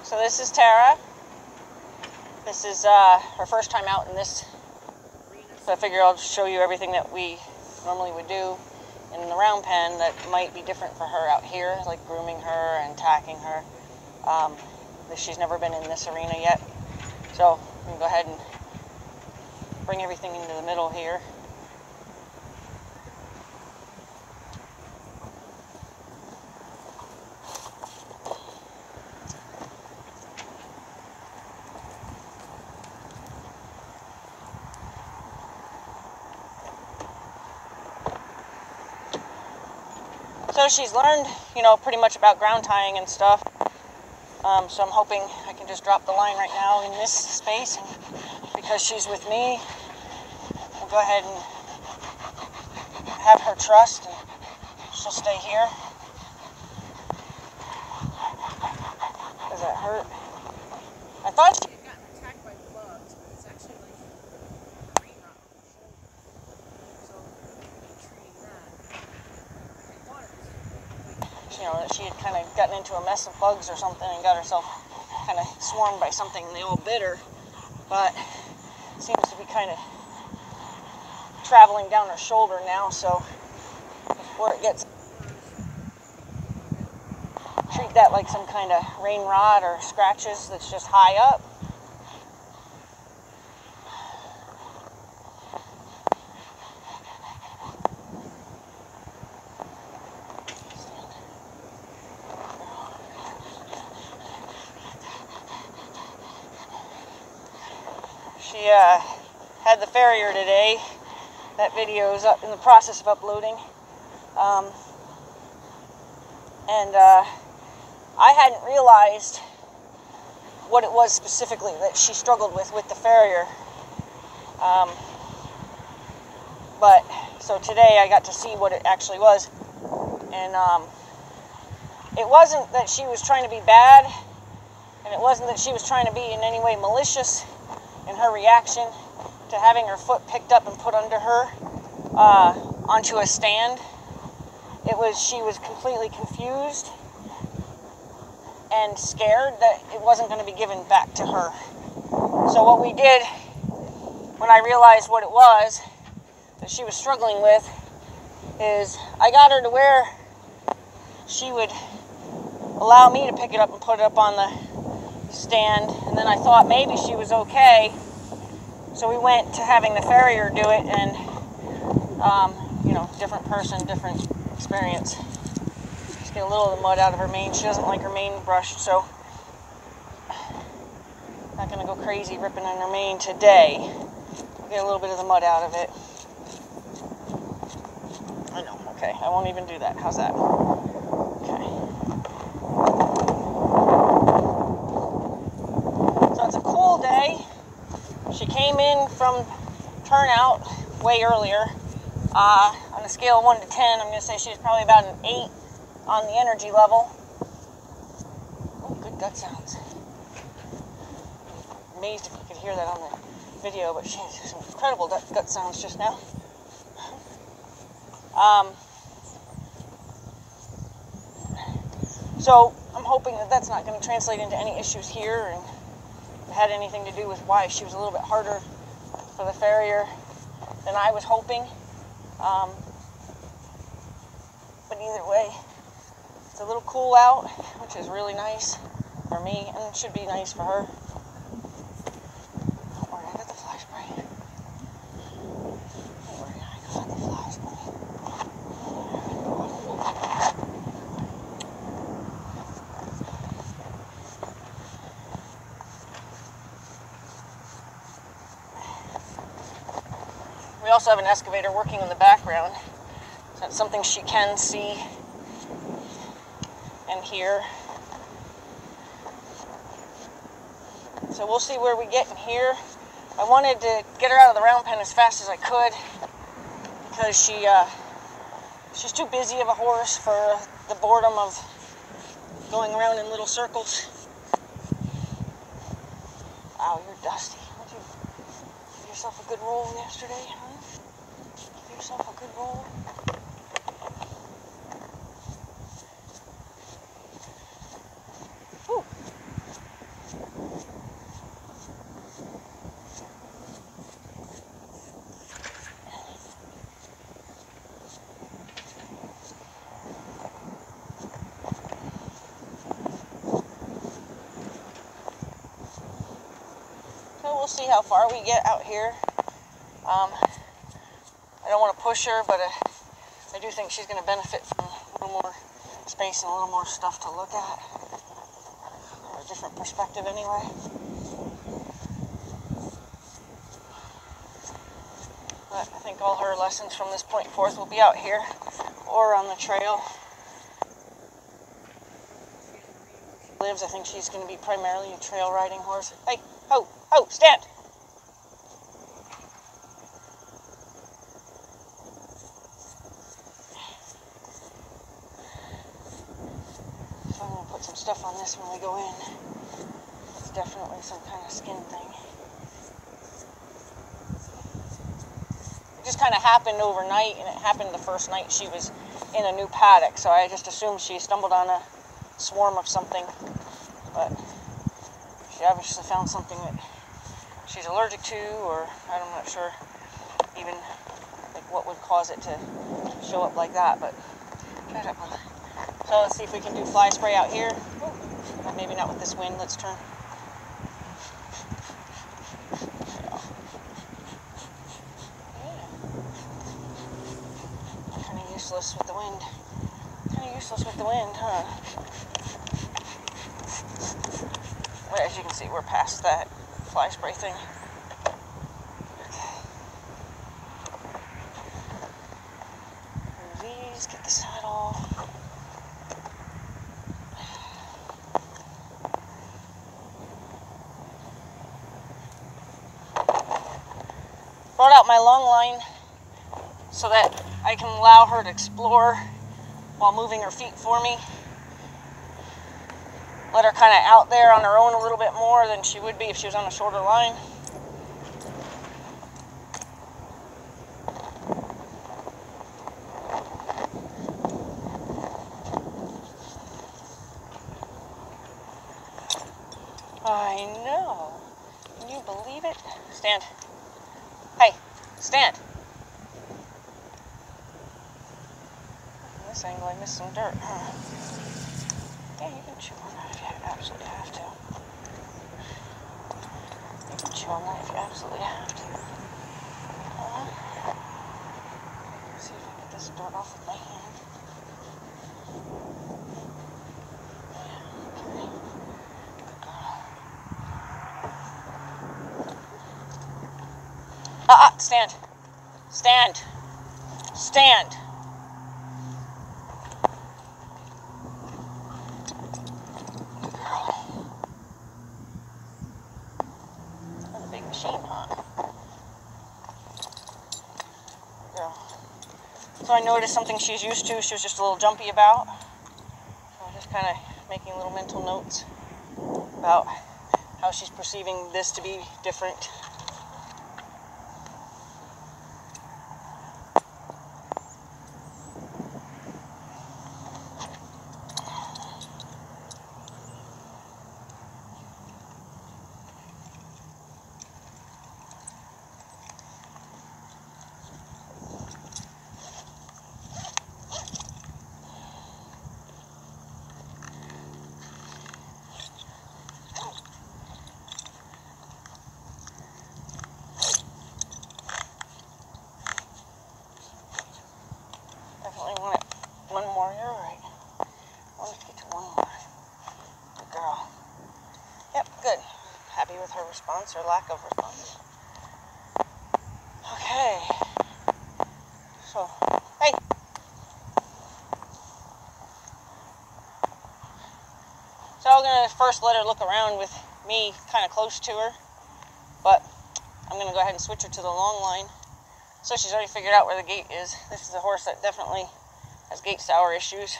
So this is Tara. This is her first time out in this, so I figure I'll show you everything that we normally would do in the round pen that might be different for her out here, like grooming her and tacking her. She's never been in this arena yet, so we can go ahead and bring everything into the middle here. So she's learned, pretty much about ground tying and stuff. So I'm hoping I can just drop the line right now in this space. And because she's with me, I'll go ahead and have her trust, and she'll stay here. Does that hurt? I thought she had gotten attacked by bugs, but it's actually like brain rot on her shoulder. So we're going to be treating that. I thought it was, that she had kind of gotten into a mess of bugs or something and got herself kind of swarmed by something and they all bit her. But it seems to be kind of traveling down her shoulder now, so before it gets, treat that like some kind of rain rot or scratches that's just high up. She had the farrier today. That video is up in the process of uploading. I hadn't realized what it was specifically that she struggled with the farrier. But so today I got to see what it actually was. And it wasn't that she was trying to be bad, and it wasn't that she was trying to be in any way malicious in her reaction to having her foot picked up and put under her onto a stand. It was, she was completely confused and scared that it wasn't going to be given back to her. So what we did, when I realized what it was that she was struggling with, is I got her to where she would allow me to pick it up and put it up on the stand, and then I thought maybe she was okay, so we went to having the farrier do it, and different person, different experience. Just get a little of the mud out of her mane. She doesn't like her mane brushed, so not gonna go crazy ripping on her mane today. We'll get a little bit of the mud out of it. I know, okay, I won't even do that. How's that? Okay. So it's a cool day. She came in from turnout way earlier. On a scale of 1 to 10, I'm going to say she's probably about an 8 on the energy level. Oh, good gut sounds. I'm amazed if you could hear that on the video, but she has some incredible gut sounds just now. So I'm hoping that that's not going to translate into any issues here, and it had anything to do with why she was a little bit harder for the farrier than I was hoping. But either way, it's a little cool out, which is really nice for me, and it should be nice for her. Don't worry, I got the fly spray. Don't worry, I got the fly spray. We also have an excavator working in the background. So that's something she can see and hear. So we'll see where we get in here. I wanted to get her out of the round pen as fast as I could because she's too busy of a horse for the boredom of going around in little circles. Wow, you're dusty. Did you give yourself a good roll yesterday, huh? Give yourself a good roll. we'll see how far we get out here. I don't want to push her, but I do think she's going to benefit from a little more space and a little more stuff to look at, or a different perspective anyway. But I think all her lessons from this point forth will be out here or on the trail. Lives, I think she's going to be primarily a trail riding horse. Hey, ho, stand! So I'm going to put some stuff on this when we go in. It's definitely some kind of skin thing. It just kind of happened overnight, and it happened the first night she was in a new paddock, so I just assumed she stumbled on a swarm of something, but she obviously found something that she's allergic to, or I'm not sure even like what would cause it to show up like that, but so let's see if we can do fly spray out here. Maybe not with this wind. Let's turn. Kind of useless with the wind. Huh? Well, as you can see, we're past that fly spray thing. Okay. Remove these, get the saddle. Brought out my long line so that I can allow her to explore while moving her feet for me. Let her kind of out there on her own a little bit more than she would be if she was on a shorter line. I know. Can you believe it? Stand. Hey, stand. In this angle, I missed some dirt, huh? Yeah, you can chew on that if you absolutely have to. You can chew on that if you absolutely have to. See if I can get this dirt off with my hand. Yeah, okay. Good girl. Stand. Stand. Stand. So I noticed something she's used to, she was just a little jumpy about. So I'm just kind of making little mental notes about how she's perceiving this to be different. One more, you're right. I want to get to one more. Good girl. Yep, good. Happy with her response, or lack of response. Okay. So, hey. So I'm going to first let her look around with me kind of close to her. But I'm going to go ahead and switch her to the long line. So she's already figured out where the gate is. This is a horse that definitely has gait sour issues,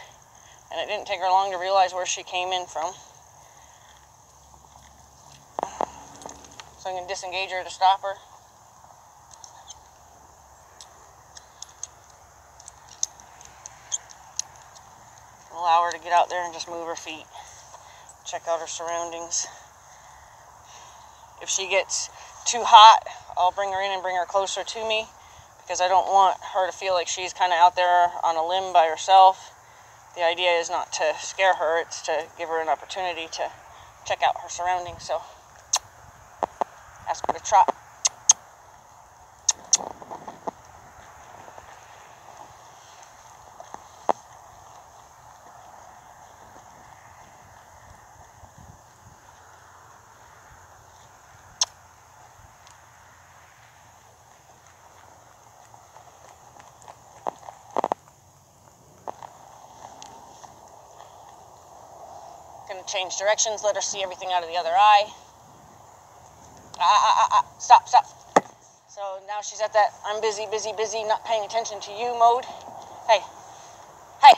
and it didn't take her long to realize where she came in from. So I'm going to disengage her to stop her. Allow her to get out there and just move her feet. Check out her surroundings. If she gets too hot, I'll bring her in and bring her closer to me, because I don't want her to feel like she's kind of out there on a limb by herself. The idea is not to scare her, it's to give her an opportunity to check out her surroundings. So Ask her to trot. Gonna change directions, let her see everything out of the other eye. Stop, stop. So now she's at that I'm busy, busy, busy, not paying attention to you mode. Hey, hey.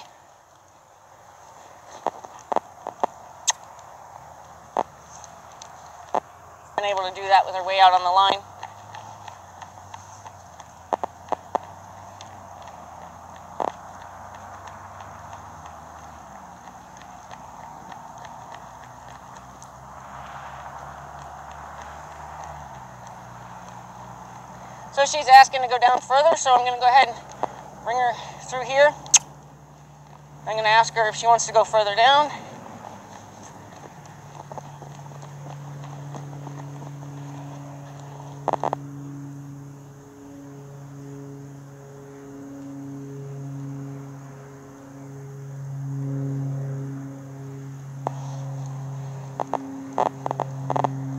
Been able to do that with her way out on the line. So she's asking to go down further, so I'm going to go ahead and bring her through here. I'm going to ask her if she wants to go further down.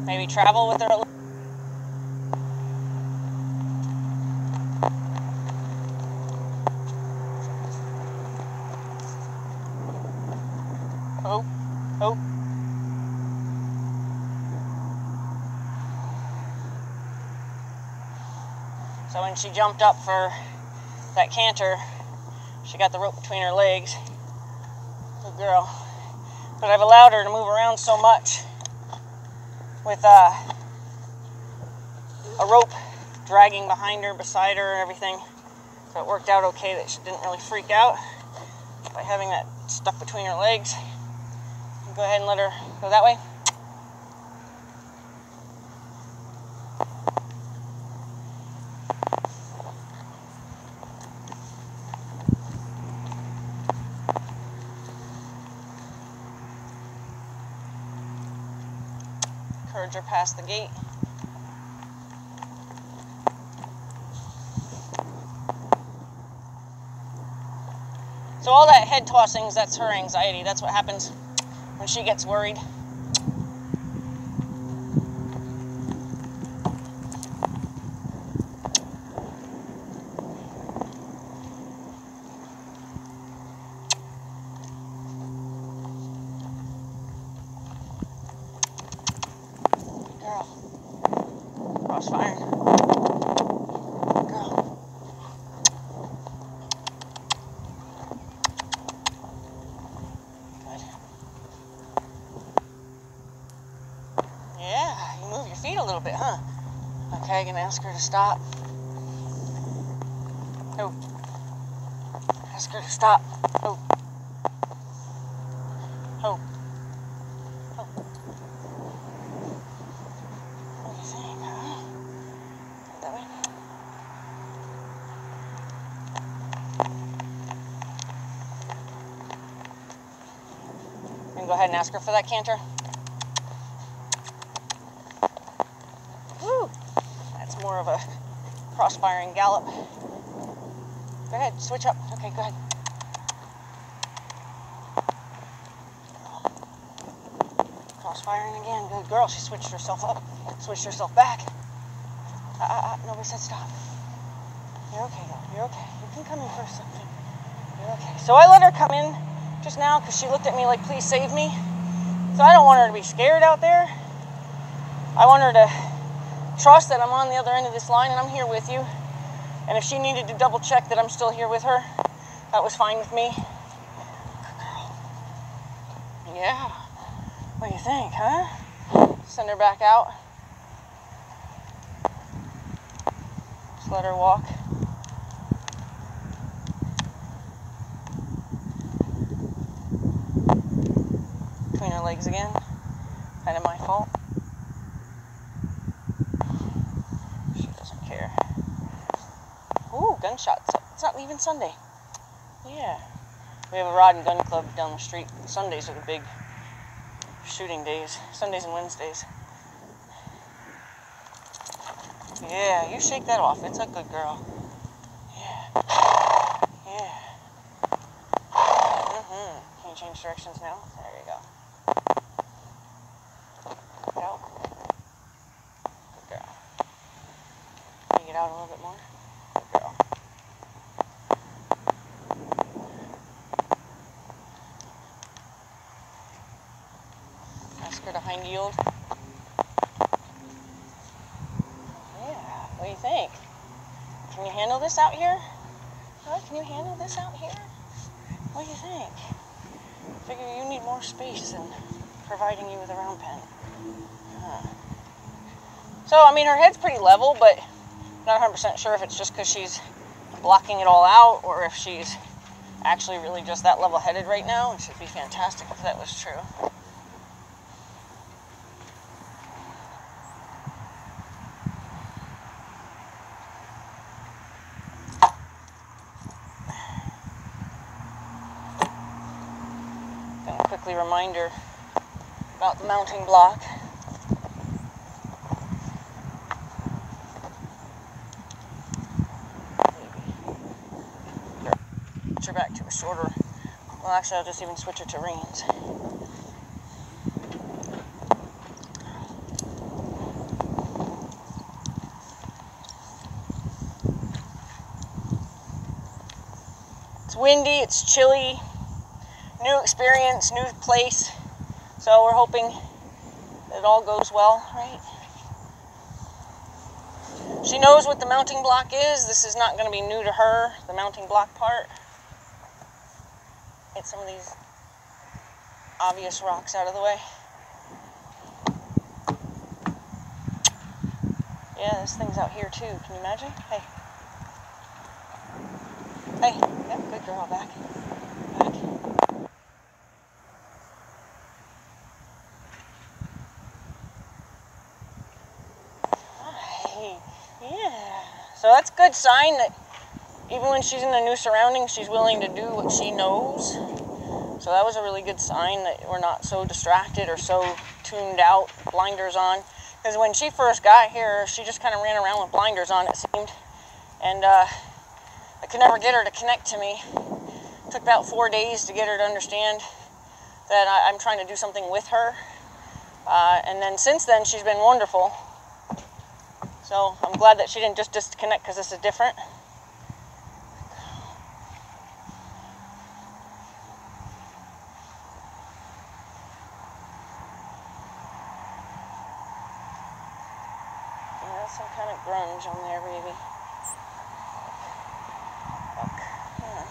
Maybe travel with her a little. Oh, oh. So when she jumped up for that canter, she got the rope between her legs. Good girl. But I've allowed her to move around so much with a rope dragging behind her, beside her, and everything. So it worked out okay that she didn't really freak out by having that stuck between her legs. Go ahead and let her go that way. Encourage her past the gate. So all that head tossings, that's her anxiety. That's what happens when she gets worried. Girl. Crossfire. Girl. Good. Yeah, you move your feet a little bit, huh? Okay, gonna ask her to stop. Oh. Ask her to stop. Oh. Oh. Oh. What do you think, huh? That way? And go ahead and ask her for that canter. Woo! That's more of a cross-firing gallop. Go ahead, switch up. Okay, go ahead. Cross-firing again. Good girl. She switched herself up. Switched herself back. Nobody said stop. You're okay, though. You're okay. You can come in for something. You're okay. So I let her come in just now because she looked at me like, please save me. So I don't want her to be scared out there. I want her to trust that I'm on the other end of this line and I'm here with you. And if she needed to double check that I'm still here with her, that was fine with me. Yeah. What do you think, huh? Send her back out. Just let her walk. Between her legs again. Kind of my fault. She doesn't care. Ooh, gunshots. It's not even Sunday. Yeah. We have a rod and gun club down the street. Sundays are the big shooting days. Sundays and Wednesdays. Yeah, you shake that off. It's a good girl. Yeah. Yeah. Can you change directions now? There you go. Out. Good girl. Can you get out a little bit more? Good girl. Ask her to hind yield. Yeah, what do you think? Can you handle this out here? Huh? Can you handle this out here? What do you think? Figure you need more space than providing you with a round pen. So, I mean, her head's pretty level, but not 100% sure if it's just because she's blocking it all out or if she's actually really just that level-headed right now. It should be fantastic if that was true. Gonna quickly remind her about the mounting block. Switch her back to a shorter. Well, actually, I'll just even switch her to reins. It's windy, it's chilly, new experience, new place. So we're hoping that it all goes well, right? She knows what the mounting block is. This is not going to be new to her, the mounting block part. Get some of these obvious rocks out of the way. Yeah, this thing's out here too. Can you imagine? Hey. Hey. Yep, good girl. Back. Back. Hey. Yeah. So that's a good sign that even when she's in the new surroundings, she's willing to do what she knows. So that was a really good sign that we're not so distracted or so tuned out, blinders on. Because when she first got here, she just kind of ran around with blinders on, it seemed. And I could never get her to connect to me. It took about 4 days to get her to understand that I'm trying to do something with her. And then since then, she's been wonderful. So I'm glad that she didn't just disconnect because this is different. Some kind of grunge on there, baby. Fuck. Yeah.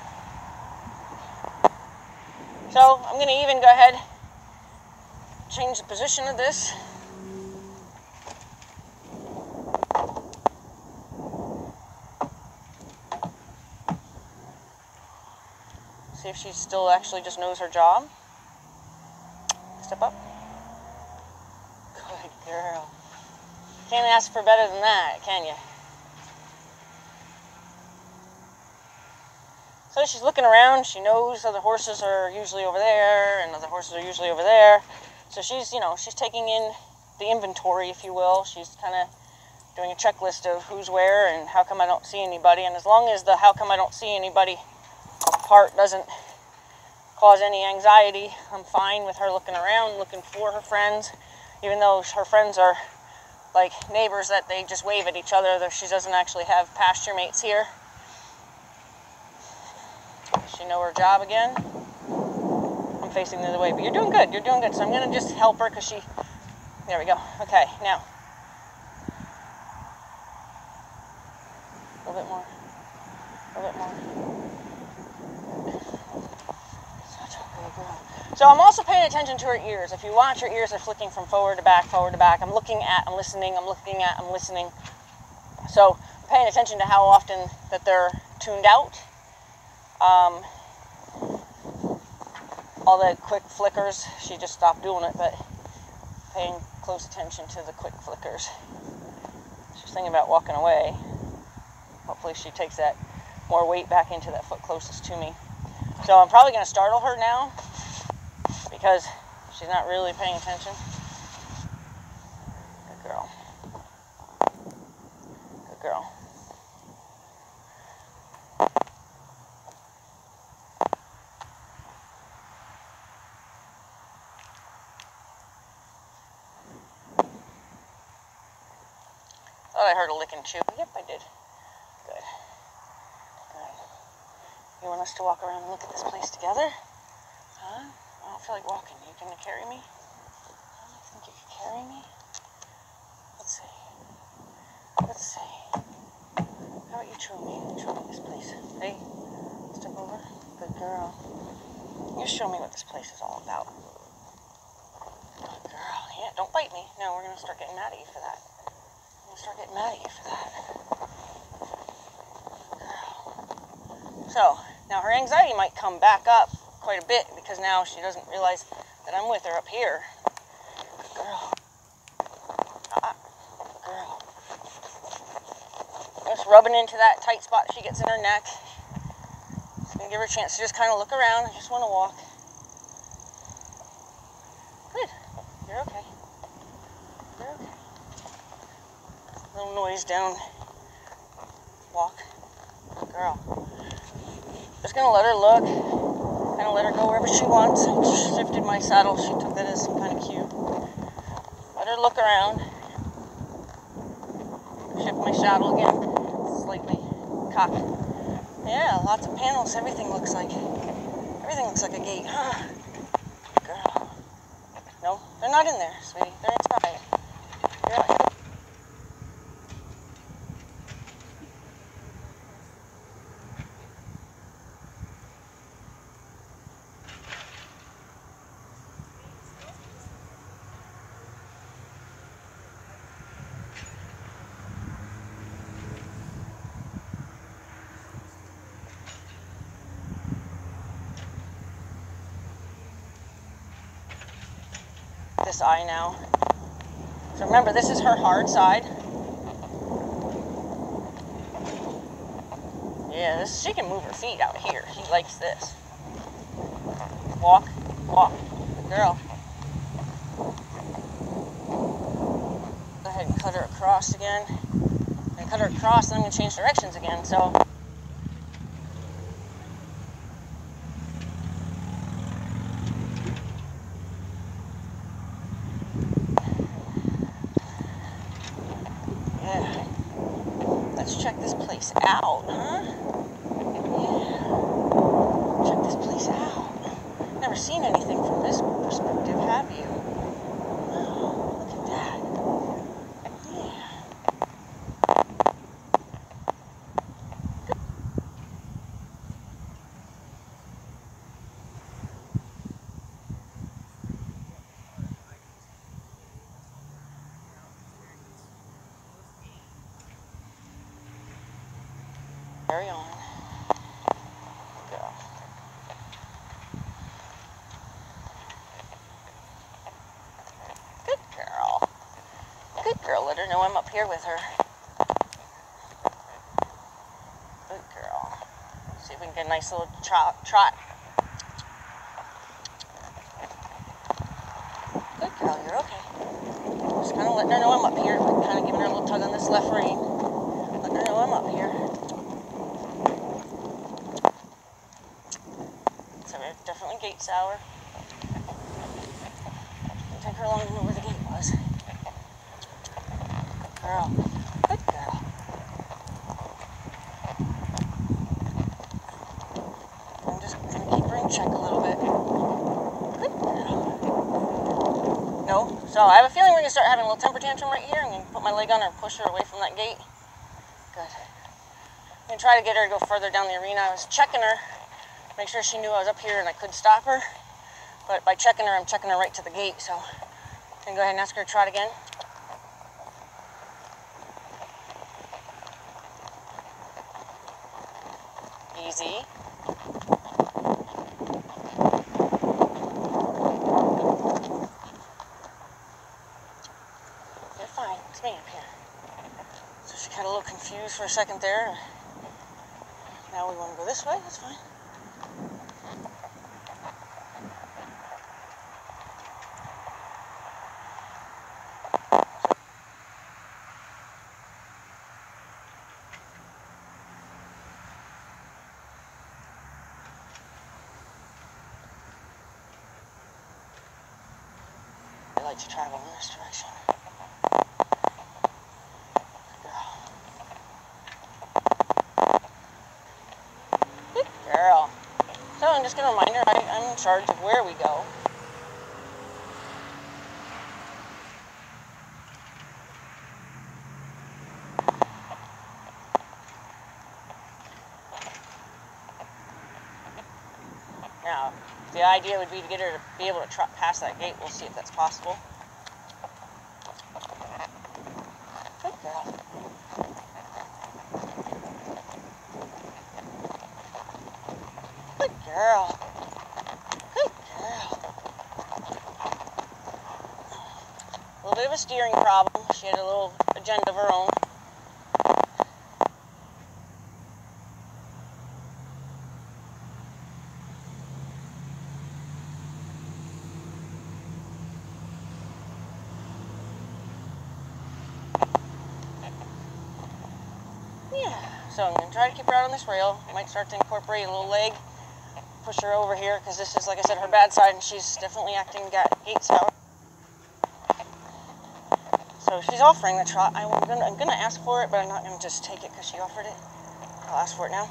So I'm going to even go ahead, change the position of this. See if she still actually just knows her job. Step up. Good girl. Can't ask for better than that, can you? So she's looking around. She knows other horses are usually over there, and other horses are usually over there. So she's, she's taking in the inventory, if you will. She's kind of doing a checklist of who's where and how come I don't see anybody. And as long as the how come I don't see anybody part doesn't cause any anxiety, I'm fine with her looking around, looking for her friends, even though her friends are like neighbors that they just wave at each other. She doesn't actually have pasture mates here. Does she know her job again? I'm facing the other way, but you're doing good. You're doing good. So I'm going to just help her because there we go. Okay, now. A little bit more. A little bit more. Such a good girl. So I'm also paying attention to her ears. If you watch, her ears are flicking from forward to back, forward to back. I'm looking at, I'm listening, I'm looking at, I'm listening. So I'm paying attention to how often that they're tuned out. All the quick flickers, she just stopped doing it, but paying close attention to the quick flickers. She's thinking about walking away. Hopefully she takes that more weight back into that foot closest to me. So I'm probably going to startle her now because she's not really paying attention. Good girl. girl. Thought I heard a lick and chew. Yep, I did. Good. Good. You want us to walk around and look at this place together? Huh? I don't feel like walking. You gonna carry me? You think you can carry me? Let's see. Let's see. How about you show me? Show me this place. Hey, step over. Good girl. You show me what this place is all about. Good girl. Yeah, don't bite me. No, we're gonna start getting mad at you for that. Start getting mad at you for that. Girl. So, now her anxiety might come back up quite a bit because now she doesn't realize that I'm with her up here. Good girl. Good girl. Just rubbing into that tight spot she gets in her neck. Just gonna give her a chance to just kind of look around. I just want to walk. Good. You're okay. You're okay. Little noise down. Walk. Good girl. Just gonna let her look. Gonna let her go wherever she wants. I shifted my saddle. She took that as some kind of cue. Let her look around. Shift my saddle again. Slightly cocked. Yeah, lots of panels. Everything looks like a gate, huh? Good girl. No, they're not in there, sweetie. They're inside. Really? This eye now. So remember, this is her hard side. Yeah, she can move her feet out here. She likes this. Walk, walk. Good girl. Go ahead and cut her across again. And cut her across, and I'm going to change directions again. So yeah. Let's check this place out, huh? Yeah. Check this place out. Never seen anything from this perspective, have you? Oh, look at that. Yeah. Carry on. Go. Good girl. Good girl. Let her know I'm up here with her. Good girl. See if we can get a nice little trot. Good girl. You're okay. Just kind of letting her know I'm up here. Kind of giving her a little tug on this left rein. Letting her know I'm up here. Definitely gate sour. Didn't take her long to know where the gate was. Good girl. Good girl. I'm just going to keep her in check a little bit. Good girl. No? So I have a feeling we're going to start having a little temper tantrum right here. I'm going to put my leg on her and push her away from that gate. Good. I'm going to try to get her to go further down the arena. I was checking her. Make sure she knew I was up here and I couldn't stop her. But by checking her, I'm checking her right to the gate. So I'm going to go ahead and ask her to trot again. Easy. You're fine. It's me up here. So she got a little confused for a second there. Now we want to go this way. That's fine. like to travel in this direction. Good girl. So I'm just going to remind her I'm in charge of where we go. Now, the idea would be to get her to be able to trot past that gate. We'll see if that's possible. Good girl. Good girl. Good girl. A little bit of a steering problem. She had a little agenda of her own. So I'm going to try to keep her out on this rail. I might start to incorporate a little leg, push her over here, because this is, like I said, her bad side, and she's definitely acting gate sour. So she's offering the trot. I'm gonna ask for it, but I'm not going to just take it because she offered it. I'll ask for it now.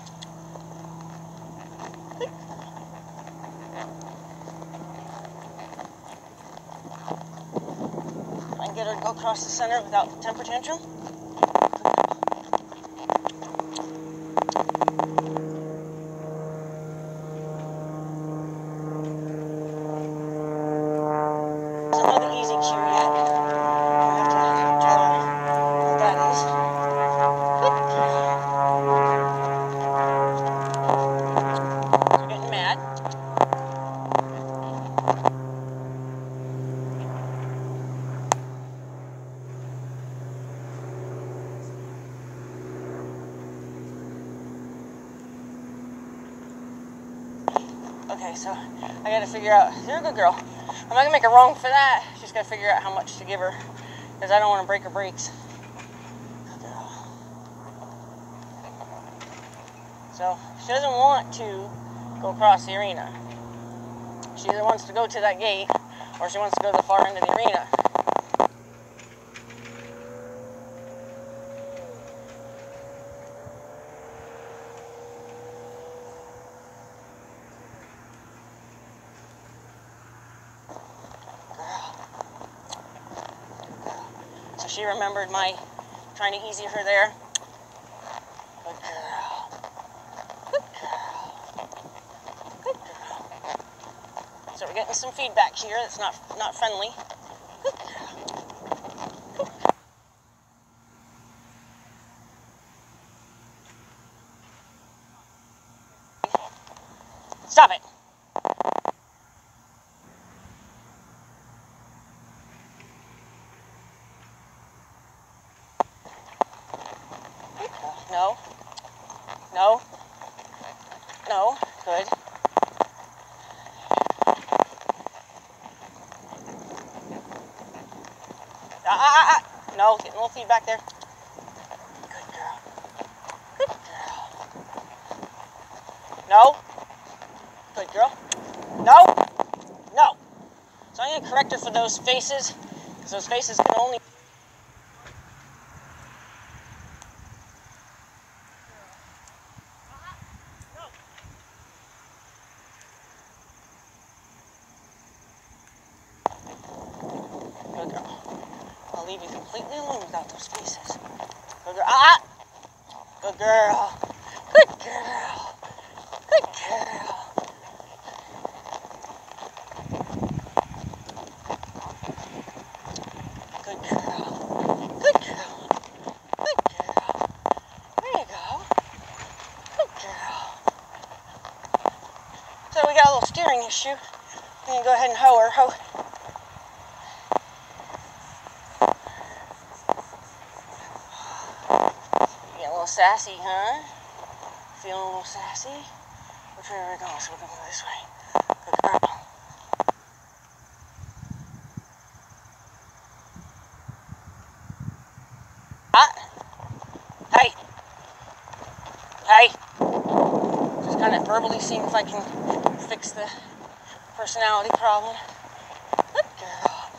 I can get her to go across the center without the temper tantrum. Okay, so I gotta figure out, you're a good girl. I'm not gonna make her wrong for that. Just gotta figure out how much to give her, because I don't want to break her brakes. Good girl. So she doesn't want to go across the arena. She either wants to go to that gate, or she wants to go to the far end of the arena. She remembered my trying to easy her there. Good girl. Good girl. Good girl. So we're getting some feedback here that's not friendly. Good girl. Good girl. Stop it. No. No. No. Good. No, getting a little feedback there. Good girl. Good girl. No. Good girl. No. No. So I'm going to correct her for those faces, because those faces can only... Good girl. I'll leave you completely alone without those faces. Good girl. Good girl. Good girl. Good girl. Good girl. Good girl. Good girl. There you go. Good girl. So we got a little steering issue. I'm going to go ahead and hoe her. Hoe. Sassy, huh? Feeling a little sassy? Which way are we going? So we're going to go this way. Good girl. Hey. Hey. Just kind of verbally seeing if I can fix the personality problem. Good girl.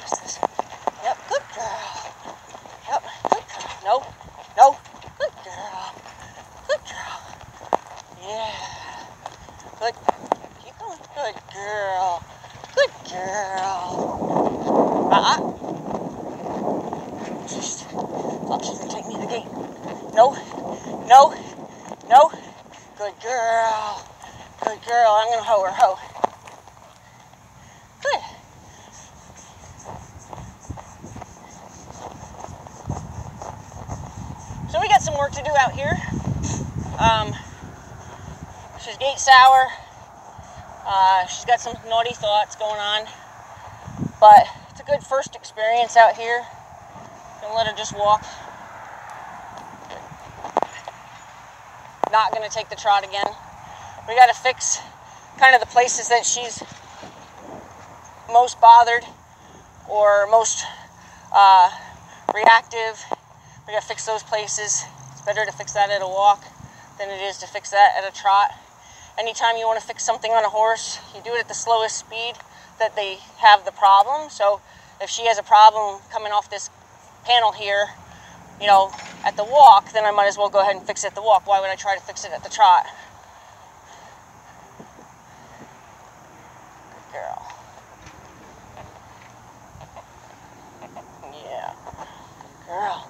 past this. Yep, good girl. Yep, good girl. No, no, good girl. Good girl. Yeah. Good. Keep going. Good girl. Good girl. Just, oh, she's gonna take me to the gate. No, no, no. Good girl. Good girl. I'm gonna hoe her. Hoe. Good. So we got some work to do out here. She's gate sour. She's got some naughty thoughts going on. But it's a good first experience out here. Gonna let her just walk. Not gonna take the trot again. We gotta fix kind of the places that she's most bothered or most reactive. We gotta fix those places. It's better to fix that at a walk than it is to fix that at a trot. Anytime you want to fix something on a horse, you do it at the slowest speed that they have the problem. So if she has a problem coming off this panel here, you know, at the walk, then I might as well go ahead and fix it at the walk. Why would I try to fix it at the trot? Good girl. Yeah. Good girl.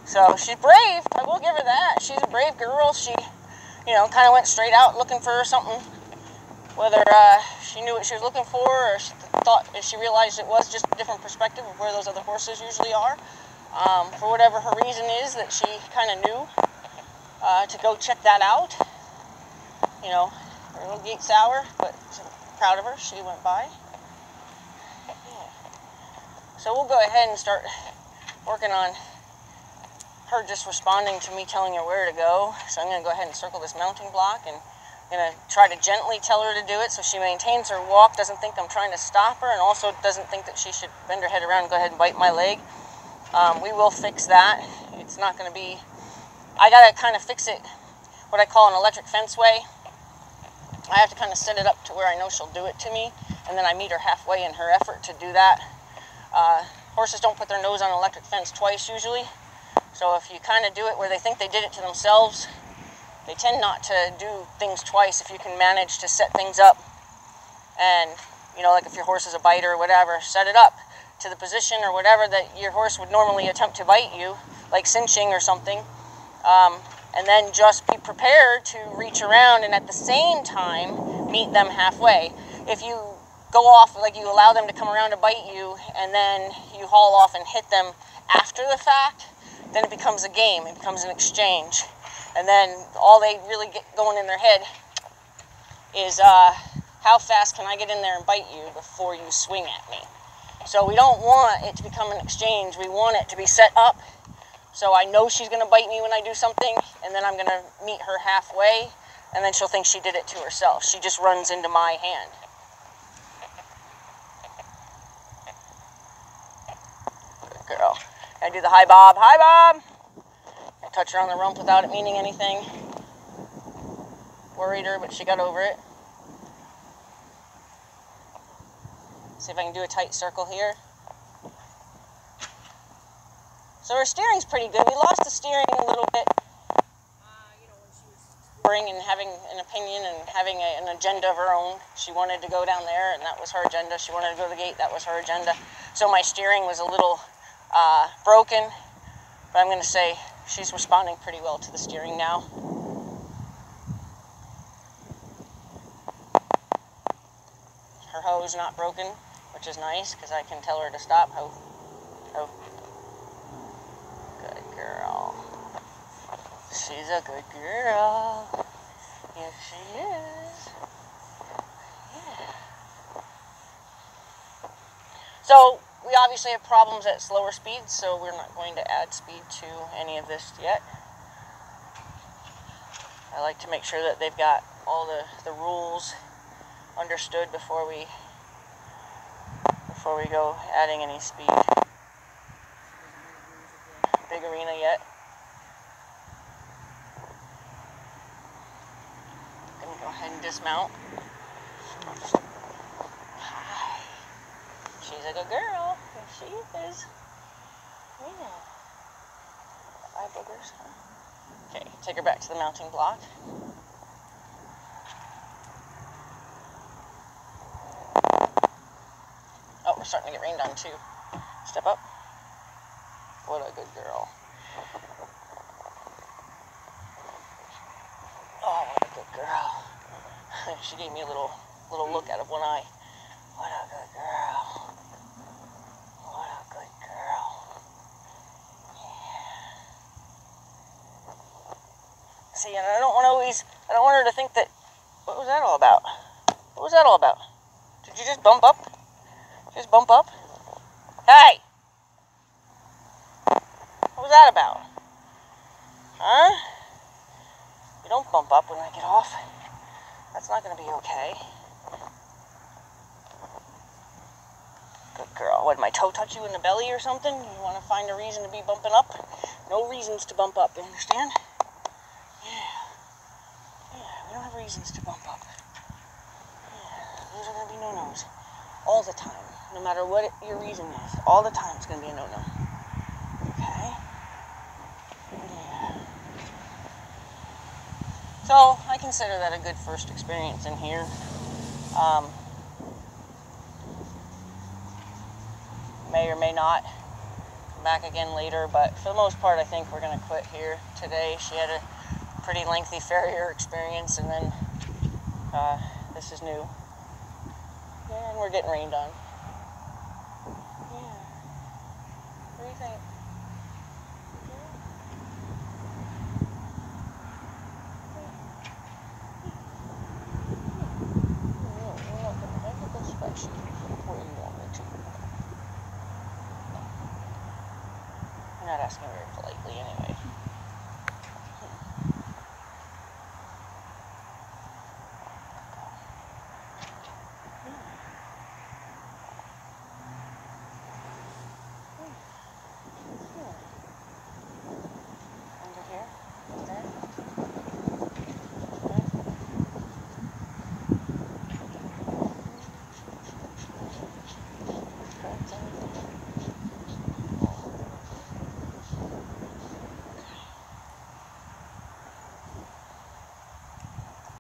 So she's brave. I will give her that. She's a brave girl. She, you know, kind of went straight out looking for something. Whether she knew what she was looking for, or she thought, if she realized it was just a different perspective of where those other horses usually are. For whatever her reason is that she kind of knew to go check that out. You know, her little gate sour, but I'm proud of her. She went by. Yeah. So we'll go ahead and start working on her just responding to me telling her where to go. So I'm going to go ahead and circle this mounting block, and I'm going to try to gently tell her to do it so she maintains her walk, doesn't think I'm trying to stop her, and also doesn't think that she should bend her head around and go ahead and bite my leg. We will fix that. It's not going to be... I got to kind of fix it what I call an electric fence way. I have to kind of set it up to where I know she'll do it to me, and then I meet her halfway in her effort to do that. Horses don't put their nose on an electric fence twice usually. So if you kind of do it where they think they did it to themselves, they tend not to do things twice if you can manage to set things up. And, you know, like if your horse is a biter or whatever, set it up to the position or whatever that your horse would normally attempt to bite you, like cinching or something. And then just be prepared to reach around and at the same time meet them halfway. If you go off, like you allow them to come around to bite you and then you haul off and hit them after the fact, then it becomes a game, it becomes an exchange. And then all they really get going in their head is how fast can I get in there and bite you before you swing at me? So we don't want it to become an exchange. We want it to be set up so I know she's going to bite me when I do something, and then I'm going to meet her halfway, and then she'll think she did it to herself. She just runs into my hand. Good girl. I do the hi, Bob. Hi, Bob! I touch her on the rump without it meaning anything. Worried her, but she got over it. See if I can do a tight circle here. So her steering's pretty good. We lost the steering a little bit. You know, when she was exploring and having an opinion and having an agenda of her own. She wanted to go down there, and that was her agenda. She wanted to go to the gate, that was her agenda. So my steering was a little broken, but I'm going to say she's responding pretty well to the steering now. Her hoe's not broken, which is nice because I can tell her to stop. Hoe, hoe. Good girl. She's a good girl. Yes, she is. Yeah. So we obviously have problems at slower speeds, so we're not going to add speed to any of this yet. I like to make sure that they've got all the rules understood before we go adding any speed. Big arena yet. I'm gonna go ahead and dismount. Hi. She's a good girl. She is. Yeah. Eye boogers. Okay, take her back to the mounting block. Oh, we're starting to get rained on too. Step up. What a good girl. Oh, what a good girl. She gave me a little look out of one eye. What a good girl. What a good girl. Yeah. See, and I don't want her to think that, what was that all about? What was that all about? Did you just bump up? Just bump up? Hey! What was that about? Huh? You don't bump up when I get off. That's not going to be okay. Good girl. What, did my toe touch you in the belly or something? You want to find a reason to be bumping up? No reasons to bump up, you understand? Yeah, we don't have reasons to bump up. Yeah, those are going to be no-nos. All the time. No matter what your reason is. All the time it's going to be a no-no. Okay? Yeah. So, I consider that a good first experience in here. May or may not come back again later, but for the most part I think we're going to quit here today. She had a pretty lengthy farrier experience, and then this is new. Yeah, and we're getting rained on. Yeah. What do you think? We're not going to make a good scratch where you want me to. You're not asking very politely anyway.